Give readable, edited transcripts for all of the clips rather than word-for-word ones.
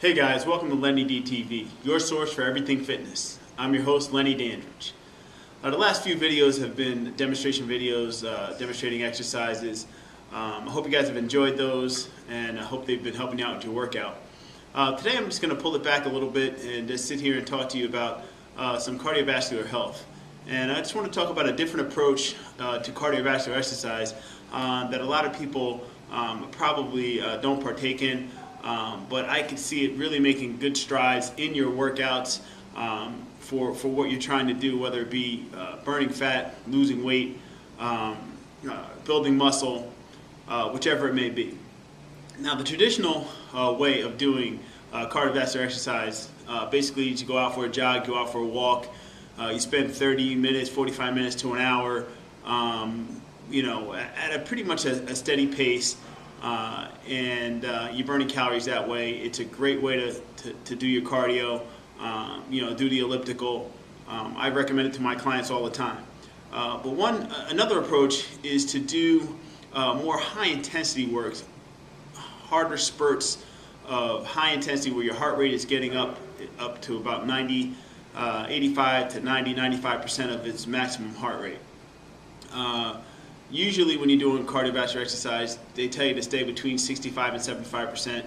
Hey guys, welcome to LennyDTV, your source for everything fitness. I'm your host, Lenny Dandridge. The last few videos have been demonstration videos demonstrating exercises. I hope you guys have enjoyed those, and I hope they've been helping you out with your workout. Today I'm just going to pull it back a little bit and just sit here and talk to you about some cardiovascular health. And I just want to talk about a different approach to cardiovascular exercise that a lot of people probably don't partake in. But I can see it really making good strides in your workouts for what you're trying to do, whether it be burning fat, losing weight, building muscle, whichever it may be. Now, the traditional way of doing cardiovascular exercise, basically you go out for a jog, go out for a walk, you spend 30 minutes, 45 minutes to an hour, at a pretty much a steady pace. And you're burning calories that way. It's a great way to do your cardio, do the elliptical. I recommend it to my clients all the time. But another approach is to do more high intensity work, harder spurts of high intensity where your heart rate is getting up to about 85 to 95% of its maximum heart rate. Usually when you're doing cardiovascular exercise, they tell you to stay between 65 and 75%,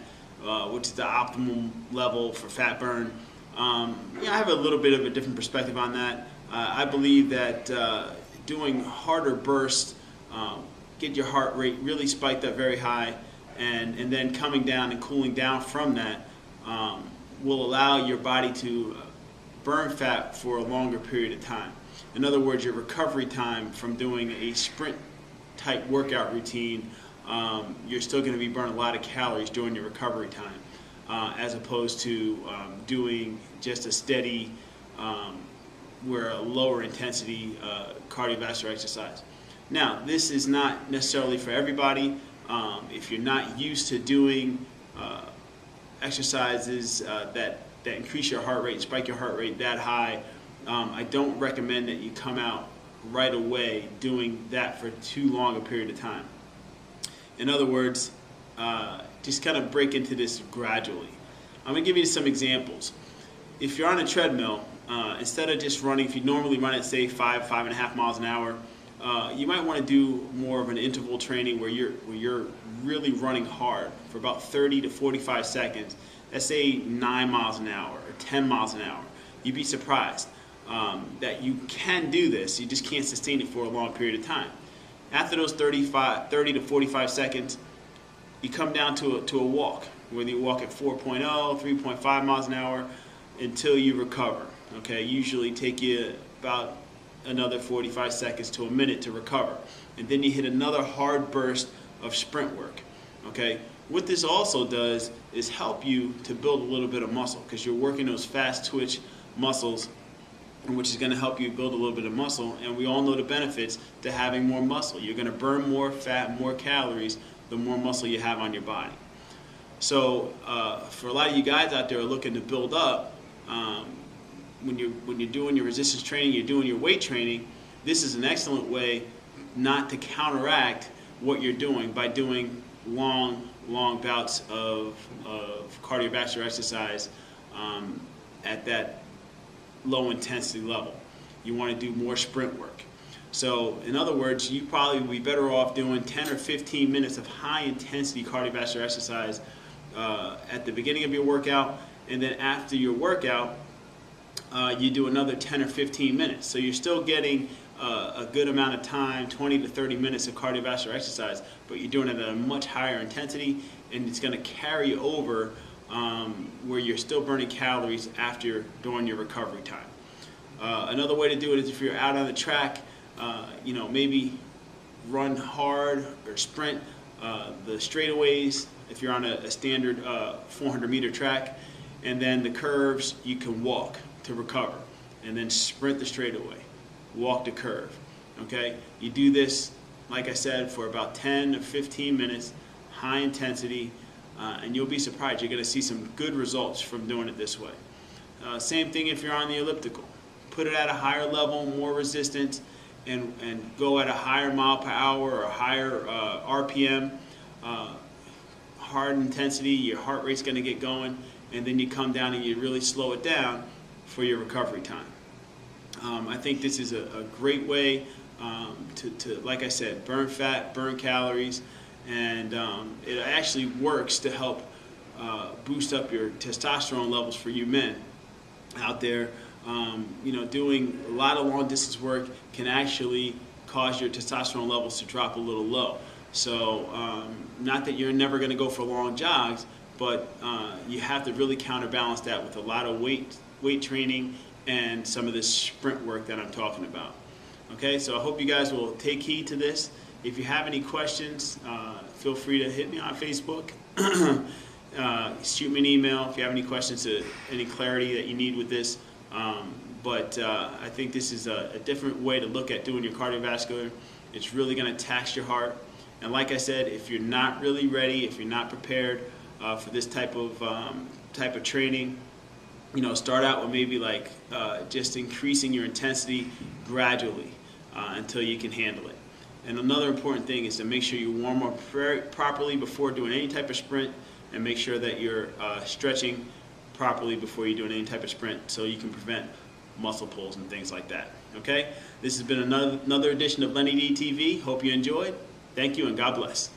which is the optimum level for fat burn. I have a little bit of a different perspective on that. I believe that doing harder bursts, get your heart rate really spiked up very high, and then coming down and cooling down from that will allow your body to burn fat for a longer period of time. In other words, your recovery time from doing a sprint type workout routine, you're still going to be burning a lot of calories during your recovery time, as opposed to doing just a steady, where a lower intensity cardiovascular exercise. Now, this is not necessarily for everybody. If you're not used to doing exercises that increase your heart rate, spike your heart rate that high, I don't recommend that you come out right away doing that for too long a period of time. In other words, just kind of break into this gradually. I'm going to give you some examples. If you're on a treadmill, instead of just running, if you normally run at say 5.5 miles an hour, you might want to do more of an interval training where you're really running hard for about 30 to 45 seconds. Let's say 9 miles an hour or 10 miles an hour. You'd be surprised that you can do this. You just can't sustain it for a long period of time. After those 30 to 45 seconds, you come down to a walk, whether you walk at 4.0, 3.5 miles an hour until you recover. Okay, usually take you about another 45 seconds to a minute to recover. And then you hit another hard burst of sprint work. Okay, what this also does is help you to build a little bit of muscle, because you're working those fast twitch muscles, which is going to help you build a little bit of muscle. And we all know the benefits to having more muscle. You're going to burn more fat, more calories, the more muscle you have on your body. So for a lot of you guys out there who are looking to build up, when you're doing your resistance training, you're doing your weight training, this is an excellent way not to counteract what you're doing by doing long bouts of cardiovascular exercise at that low intensity level. You want to do more sprint work. So in other words, you probably would be better off doing 10 or 15 minutes of high intensity cardiovascular exercise at the beginning of your workout, and then after your workout you do another 10 or 15 minutes. So you're still getting a good amount of time, 20 to 30 minutes of cardiovascular exercise, but you're doing it at a much higher intensity, and it's going to carry over where you're still burning calories during your recovery time. Another way to do it is if you're out on the track, maybe run hard or sprint the straightaways if you're on a standard 400-meter track, and then the curves you can walk to recover, and then sprint the straightaway, walk the curve. Okay, you do this, like I said, for about 10 to 15 minutes, high intensity. And you'll be surprised. You're going to see some good results from doing it this way. Same thing if you're on the elliptical. Put it at a higher level, more resistance, and go at a higher mile per hour or a higher RPM. Hard intensity, your heart rate's going to get going, and then you come down and you really slow it down for your recovery time. I think this is a great way to, like I said, burn fat, burn calories, and it actually works to help boost up your testosterone levels for you men out there. Doing a lot of long distance work can actually cause your testosterone levels to drop a little low. So not that you're never going to go for long jogs, but you have to really counterbalance that with a lot of weight training and some of this sprint work that I'm talking about. Okay, so I hope you guys will take heed to this. If you have any questions, feel free to hit me on Facebook. Shoot me an email if you have any questions, any clarity that you need with this. But I think this is a different way to look at doing your cardiovascular. It's really going to tax your heart. And like I said, if you're not really ready, if you're not prepared for this type of training, start out with maybe like just increasing your intensity gradually until you can handle it. And another important thing is to make sure you warm up properly before doing any type of sprint, and make sure that you're stretching properly before you're doing any type of sprint, so you can prevent muscle pulls and things like that. Okay? This has been another edition of LennyDTV. Hope you enjoyed. Thank you, and God bless.